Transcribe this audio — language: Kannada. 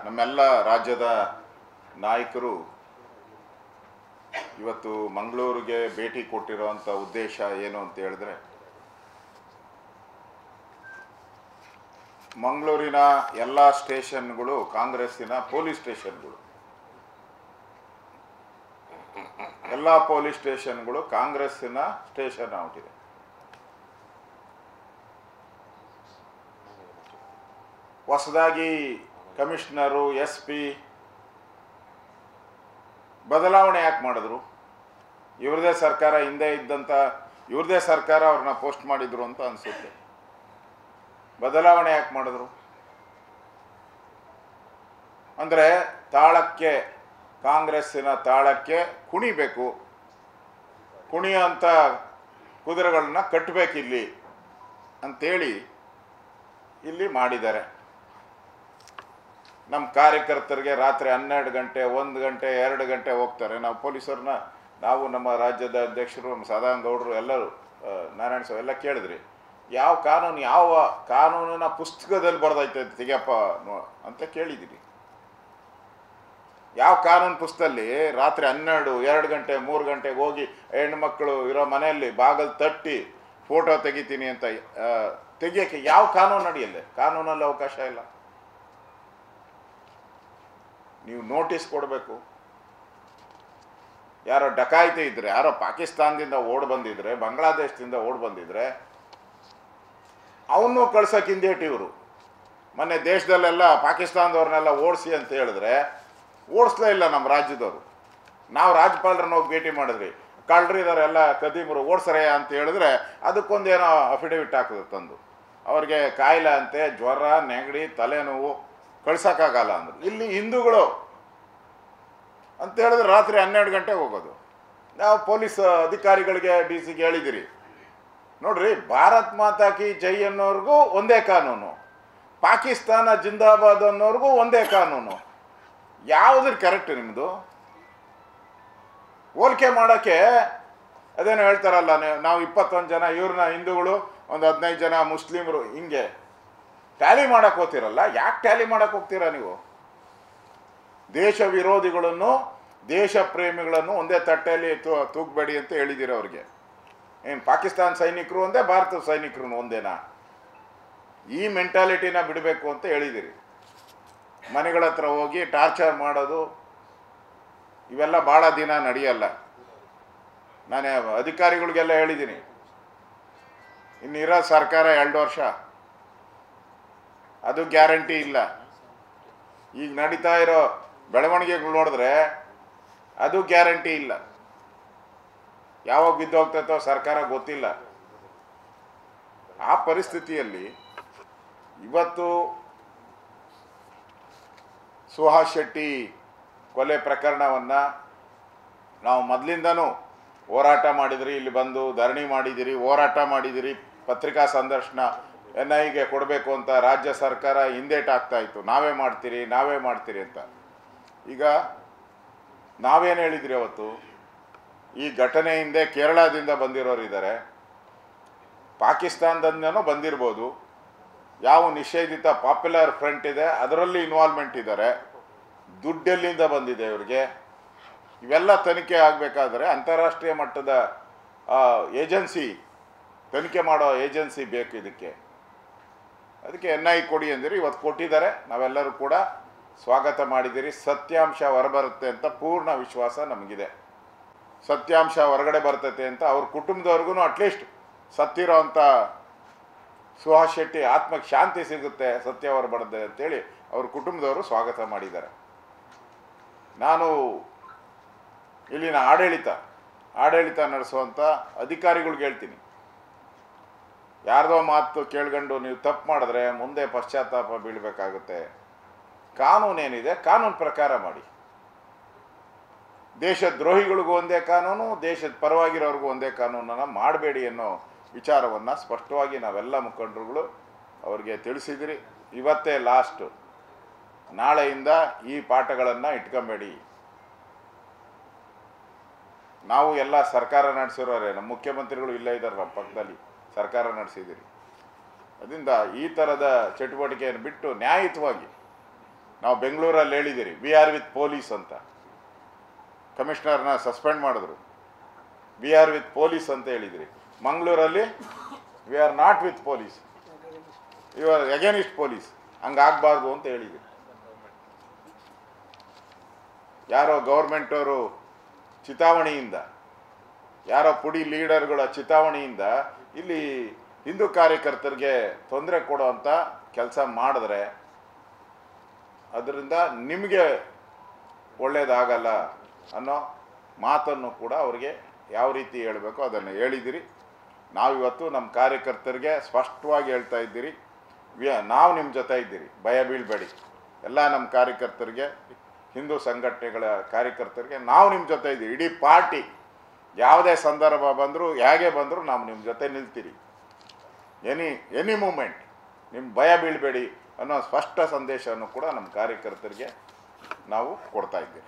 ನಮ್ಮೆಲ್ಲ ರಾಜ್ಯದ ನಾಯಕರು ಇವತ್ತು ಮಂಗಳೂರಿಗೆ ಭೇಟಿ ಕೊಟ್ಟಿರುವಂಥ ಉದ್ದೇಶ ಏನು ಅಂತ ಹೇಳಿದ್ರೆ, ಮಂಗಳೂರಿನ ಎಲ್ಲ ಸ್ಟೇಷನ್ಗಳು ಕಾಂಗ್ರೆಸ್ಸಿನ ಪೊಲೀಸ್ ಸ್ಟೇಷನ್ಗಳು, ಎಲ್ಲ ಪೊಲೀಸ್ ಸ್ಟೇಷನ್ಗಳು ಕಾಂಗ್ರೆಸ್ಸಿನ ಸ್ಟೇಷನ್ ಆಗ್ಬಿಟ್ಟಿದೆ. ಹೊಸದಾಗಿ ಕಮಿಷನರು, SP ಬದಲಾವಣೆ ಯಾಕೆ ಮಾಡಿದ್ರು? ಇವ್ರದೇ ಸರ್ಕಾರ, ಹಿಂದೆ ಇದ್ದಂಥ ಇವ್ರದೇ ಸರ್ಕಾರ ಅವ್ರನ್ನ ಪೋಸ್ಟ್ ಮಾಡಿದ್ರು ಅಂತ ಅನಿಸುತ್ತೆ. ಬದಲಾವಣೆ ಯಾಕೆ ಮಾಡಿದ್ರು ಅಂದರೆ, ತಾಳಕ್ಕೆ, ಕಾಂಗ್ರೆಸ್ಸಿನ ತಾಳಕ್ಕೆ ಕುಣಿಬೇಕು, ಕುಣಿಯೋಂಥ ಕುದುರೆಗಳನ್ನ ಕಟ್ಟಬೇಕಿಲ್ಲಿ ಅಂಥೇಳಿ ಇಲ್ಲಿ ಮಾಡಿದ್ದಾರೆ. ನಮ್ಮ ಕಾರ್ಯಕರ್ತರಿಗೆ ರಾತ್ರಿ 12 ಗಂಟೆ, 1 ಗಂಟೆ, 2 ಗಂಟೆ ಹೋಗ್ತಾರೆ. ನಾವು ಪೊಲೀಸರನ್ನ, ನಾವು ನಮ್ಮ ರಾಜ್ಯದ ಅಧ್ಯಕ್ಷರು, ನಮ್ಮ ಸದಾನಂದ ಗೌಡರು, ಎಲ್ಲರೂ, ನಾರಾಯಣ ಸ್ವಾಮಿ ಎಲ್ಲ ಕೇಳಿದ್ರಿ, ಯಾವ ಕಾನೂನಿನ ಪುಸ್ತಕದಲ್ಲಿ ಬರ್ದೈತೆ ತೆಗಿಯಪ್ಪ ಅಂತ ಕೇಳಿದ್ದೀರಿ. ಯಾವ ಕಾನೂನು ಪುಸ್ತಕದಲ್ಲಿ ರಾತ್ರಿ 12, 2 ಗಂಟೆ, 3 ಗಂಟೆಗೆ ಹೋಗಿ ಹೆಣ್ಮಕ್ಳು ಇರೋ ಮನೆಯಲ್ಲಿ ಬಾಗಿಲು ತಟ್ಟಿ ಫೋಟೋ ತೆಗಿತೀನಿ ಅಂತ ತೆಗಿಯೋಕ್ಕೆ ಯಾವ ಕಾನೂನು ನಡೆಯಲ್ಲ? ಕಾನೂನಲ್ಲಿ ಅವಕಾಶ ಇಲ್ಲ. ನೀವು ನೋಟಿಸ್ ಕೊಡಬೇಕು. ಯಾರೋ ಡಕಾಯಿತಿ ಇದ್ದರೆ, ಯಾರೋ ಪಾಕಿಸ್ತಾನದಿಂದ ಓಡ್ ಬಂದಿದ್ರೆ, ಬಾಂಗ್ಲಾದೇಶದಿಂದ ಓಡ್ ಬಂದಿದ್ರೆ ಅವನು ಕಳ್ಸೋಕೆ ಹಿಂದೇಟು ಇವರು. ಮೊನ್ನೆ ದೇಶದಲ್ಲೆಲ್ಲ ಪಾಕಿಸ್ತಾನದವ್ರನ್ನೆಲ್ಲ ಓಡಿಸಿ ಅಂತ ಹೇಳಿದ್ರೆ ಓಡಿಸ್ಲೇ ಇಲ್ಲ ನಮ್ಮ ರಾಜ್ಯದವರು. ನಾವು ರಾಜ್ಯಪಾಲರನ್ನ ಹೋಗಿ ಭೇಟಿ ಮಾಡಿದ್ರಿ, ಕಳ್ಳರಿದ್ದಾರೆ ಎಲ್ಲ ಕದೀಮರು, ಓಡಿಸ್ರಯ್ಯ ಅಂತ ಹೇಳಿದ್ರೆ ಅದಕ್ಕೊಂದೇನೋ ಅಫಿಡವಿಟ್ ಹಾಕಿದ್ರು ತಂದು. ಅವ್ರಿಗೆ ಕಾಯಿಲೆ ಅಂತೆ, ಜ್ವರ, ನೆಗಡಿ, ತಲೆನೋವು, ಕಳ್ಸೋಕ್ಕಾಗಲ್ಲ ಅಂದರು. ಇಲ್ಲಿ ಹಿಂದೂಗಳು ಅಂತ ಹೇಳಿದ್ರೆ ರಾತ್ರಿ 12 ಗಂಟೆಗೆ ಹೋಗೋದು. ನಾವು ಪೊಲೀಸ್ ಅಧಿಕಾರಿಗಳಿಗೆ, DC ಗೆ ಹೇಳಿದಿರಿ, ನೋಡ್ರಿ, ಭಾರತ್ ಮಾತಾ ಕಿ ಜೈ ಅನ್ನೋರ್ಗೂ ಒಂದೇ ಕಾನೂನು, ಪಾಕಿಸ್ತಾನ ಜಿಂದಾಬಾದ್ ಅನ್ನೋರ್ಗೂ ಒಂದೇ ಕಾನೂನು. ಯಾವುದ್ರ ಕರೆಕ್ಟ್ ನಿಮ್ಮದು? ಹೋಲಿಕೆ ಮಾಡೋಕ್ಕೆ ಅದೇನೋ ಹೇಳ್ತಾರಲ್ಲ, ನಾವು 21 ಜನ ಇವ್ರನ್ನ ಹಿಂದೂಗಳು, ಒಂದು 15 ಜನ ಮುಸ್ಲಿಮರು, ಹಿಂಗೆ ಟ್ಯಾಲಿ ಮಾಡೋಕ್ಕೆ ಹೋಗ್ತಿರಲ್ಲ. ಯಾಕೆ ಟ್ಯಾಲಿ ಮಾಡೋಕ್ಕೆ ಹೋಗ್ತೀರಾ ನೀವು? ದೇಶ ವಿರೋಧಿಗಳನ್ನು, ದೇಶ ಪ್ರೇಮಿಗಳನ್ನು ಒಂದೇ ತಟ್ಟೆಯಲ್ಲಿ ತೂಗಬೇಡಿ ಅಂತ ಹೇಳಿದ್ದೀರ ಅವ್ರಿಗೆ. ಏನು ಪಾಕಿಸ್ತಾನ ಸೈನಿಕರು ಒಂದೇ, ಭಾರತದ ಸೈನಿಕರು ಒಂದೇನಾ? ಈ ಮೆಂಟಾಲಿಟಿನ ಬಿಡಬೇಕು ಅಂತ ಹೇಳಿದ್ದೀರಿ. ಮನೆಗಳ ಹತ್ರ ಹೋಗಿ ಟಾರ್ಚರ್ ಮಾಡೋದು ಇವೆಲ್ಲ ಭಾಳ ದಿನ ನಡೆಯಲ್ಲ. ನಾನು ಅಧಿಕಾರಿಗಳಿಗೆಲ್ಲ ಹೇಳಿದ್ದೀನಿ, ಇನ್ನಿರೋ ಸರ್ಕಾರ 2 ವರ್ಷ, ಅದು ಗ್ಯಾರಂಟಿ ಇಲ್ಲ. ಈಗ ನಡೀತಾ ಇರೋ ಬೆಳವಣಿಗೆಗಳು ನೋಡಿದ್ರೆ ಅದು ಗ್ಯಾರಂಟಿ ಇಲ್ಲ. ಯಾವಾಗ ಬಿದ್ದೋಗ್ತೈತೋ ಸರ್ಕಾರ ಗೊತ್ತಿಲ್ಲ. ಆ ಪರಿಸ್ಥಿತಿಯಲ್ಲಿ ಇವತ್ತು ಸುಹಾಸ್ ಶೆಟ್ಟಿ ಕೊಲೆ ಪ್ರಕರಣವನ್ನು ನಾವು ಮೊದಲಿಂದನೂ ಹೋರಾಟ ಮಾಡಿದಿರಿ, ಇಲ್ಲಿ ಬಂದು ಧರಣಿ ಮಾಡಿದಿರಿ, ಹೋರಾಟ ಮಾಡಿದಿರಿ, ಪತ್ರಿಕಾ ಸಂದರ್ಶನ NIಗೆ ಕೊಡಬೇಕು ಅಂತ ರಾಜ್ಯ ಸರ್ಕಾರ ಹಿಂದೇಟಾಗ್ತಾಯಿತ್ತು. ನಾವೇ ಮಾಡ್ತೀರಿ ಅಂತ. ಈಗ ನಾವೇನು ಹೇಳಿದ್ರಿ ಅವತ್ತು? ಈ ಘಟನೆ ಹಿಂದೆ ಕೇರಳದಿಂದ ಬಂದಿರೋರು ಇದ್ದಾರೆ, ಪಾಕಿಸ್ತಾನದಿಂದನೂ ಬಂದಿರ್ಬೋದು, ಯಾವ ನಿಷೇಧಿತ ಪಾಪ್ಯುಲರ್ ಫ್ರಂಟ್ ಇದೆ ಅದರಲ್ಲಿ ಇನ್ವಾಲ್ವ್ಮೆಂಟ್ ಇದ್ದಾರೆ, ದುಡ್ಡೆಲ್ಲಿಂದ ಬಂದಿದೆ ಇವ್ರಿಗೆ, ಇವೆಲ್ಲ ತನಿಖೆ ಆಗಬೇಕಾದ್ರೆ ಅಂತಾರಾಷ್ಟ್ರೀಯ ಮಟ್ಟದ ಏಜೆನ್ಸಿ, ತನಿಖೆ ಮಾಡೋ ಏಜೆನ್ಸಿ ಬೇಕು ಇದಕ್ಕೆ. ಅದಕ್ಕೆ NI ಕೊಡಿ ಅಂದಿರಿ, ಇವತ್ತು ಕೊಟ್ಟಿದ್ದಾರೆ. ನಾವೆಲ್ಲರೂ ಕೂಡ ಸ್ವಾಗತ ಮಾಡಿದ್ದೀರಿ. ಸತ್ಯಾಂಶ ಹೊರಬರುತ್ತೆ ಅಂತ ಪೂರ್ಣ ವಿಶ್ವಾಸ ನಮಗಿದೆ. ಸತ್ಯಾಂಶ ಹೊರಗಡೆ ಬರ್ತೈತೆ ಅಂತ ಅವ್ರ ಕುಟುಂಬದವ್ರಿಗೂ ಅಟ್ಲೀಸ್ಟ್ ಸತ್ತಿರೋ ಅಂಥ ಸುಹಾಸ್ ಶೆಟ್ಟಿ ಆತ್ಮಕ್ಕೆ ಶಾಂತಿ ಸಿಗುತ್ತೆ, ಸತ್ಯ ಹೊರಬರುತ್ತೆ ಅಂತೇಳಿ ಅವ್ರ ಕುಟುಂಬದವರು ಸ್ವಾಗತ ಮಾಡಿದ್ದಾರೆ. ನಾನು ಇಲ್ಲಿನ ಆಡಳಿತ ನಡೆಸುವಂಥ ಅಧಿಕಾರಿಗಳ್ಗೆ ಹೇಳ್ತೀನಿ, ಯಾರ್ದೋ ಮಾತು ಕೇಳ್ಕೊಂಡು ನೀವು ತಪ್ಪು ಮಾಡಿದ್ರೆ ಮುಂದೆ ಪಶ್ಚಾತ್ತಾಪ ಬೀಳಬೇಕಾಗುತ್ತೆ. ಕಾನೂನೇನಿದೆ ಕಾನೂನು ಪ್ರಕಾರ ಮಾಡಿ. ದೇಶದ್ರೋಹಿಗಳಿಗೂ ಒಂದೇ ಕಾನೂನು, ದೇಶದ ಪರವಾಗಿರೋರಿಗೂ ಒಂದೇ ಕಾನೂನನ್ನು ಮಾಡಬೇಡಿ ಅನ್ನೋ ವಿಚಾರವನ್ನು ಸ್ಪಷ್ಟವಾಗಿ ನಾವೆಲ್ಲ ಮುಖಂಡರುಗಳು ಅವ್ರಿಗೆ ತಿಳಿಸಿದಿರಿ. ಇವತ್ತೇ ಲಾಸ್ಟು, ನಾಳೆಯಿಂದ ಈ ಪಾಠಗಳನ್ನು ಇಟ್ಕೊಂಬೇಡಿ. ನಾವು ಎಲ್ಲ ಸರ್ಕಾರ ನಡೆಸಿರೋರೆ, ನಮ್ಮ ಮುಖ್ಯಮಂತ್ರಿಗಳು ಇಲ್ಲೇ ಇದ್ದಾರೆ, ನಮ್ಮ ಪಕ್ಕದಲ್ಲಿ ಸರ್ಕಾರ ನಡೆಸಿದ್ದೀರಿ. ಅದರಿಂದ ಈ ಥರದ ಚಟುವಟಿಕೆಯನ್ನು ಬಿಟ್ಟು ನ್ಯಾಯಯುತವಾಗಿ ನಾವು ಬೆಂಗಳೂರಲ್ಲಿ ಹೇಳಿದ್ದೀರಿ ವಿ ಆರ್ ವಿತ್ ಪೊಲೀಸ್ ಅಂತ, ಕಮಿಷನರ್ನ ಸಸ್ಪೆಂಡ್ ಮಾಡಿದ್ರು, ವಿ ಆರ್ ವಿತ್ ಪೊಲೀಸ್ ಅಂತ ಹೇಳಿದಿರಿ. ಮಂಗಳೂರಲ್ಲಿ we are not with police, you are against police, ಹಂಗಾಗಬಾರ್ದು ಅಂತ ಹೇಳಿದಿರಿ. ಯಾರೋ ಗೌರ್ಮೆಂಟವರು ಚಿತಾವಣೆಯಿಂದ, ಯಾರೋ ಪುಡಿ ಲೀಡರ್ಗಳ ಚಿತಾವಣೆಯಿಂದ ಇಲ್ಲಿ ಹಿಂದೂ ಕಾರ್ಯಕರ್ತರಿಗೆ ತೊಂದರೆ ಕೊಡೋವಂಥ ಕೆಲಸ ಮಾಡಿದ್ರೆ ಅದರಿಂದ ನಿಮಗೆ ಒಳ್ಳೆಯದಾಗಲ್ಲ ಅನ್ನೋ ಮಾತನ್ನು ಕೂಡ ಅವರಿಗೆ ಯಾವ ರೀತಿ ಹೇಳಬೇಕು ಅದನ್ನು ಹೇಳಿದಿರಿ. ನಾವಿವತ್ತು ನಮ್ಮ ಕಾರ್ಯಕರ್ತರಿಗೆ ಸ್ಪಷ್ಟವಾಗಿ ಹೇಳ್ತಾ ಇದ್ದೀರಿ, ನಾವು ನಿಮ್ಮ ಜೊತೆ ಇದ್ದೀರಿ, ಭಯ ಬೀಳಬೇಡಿ. ಎಲ್ಲ ನಮ್ಮ ಕಾರ್ಯಕರ್ತರಿಗೆ, ಹಿಂದೂ ಸಂಘಟನೆಗಳ ಕಾರ್ಯಕರ್ತರಿಗೆ ನಾವು ನಿಮ್ಮ ಜೊತೆ ಇದ್ದೀವಿ. ಇಡೀ ಪಾರ್ಟಿ ಯಾವುದೇ ಸಂದರ್ಭ ಬಂದರೂ ಹೇಗೆ ಬಂದರೂ ನಾವು ನಿಮ್ಮ ಜೊತೆ ನಿಲ್ತೀರಿ. ಎನಿ ಮೂಮೆಂಟ್ ನಿಮ್ಮ ಭಯ ಬೀಳಬೇಡಿ ಅನ್ನೋ ಸ್ಪಷ್ಟ ಸಂದೇಶವನ್ನು ಕೂಡ ನಮ್ಮ ಕಾರ್ಯಕರ್ತರಿಗೆ ನಾವು ಕೊಡ್ತಾ ಇದ್ದೀವಿ.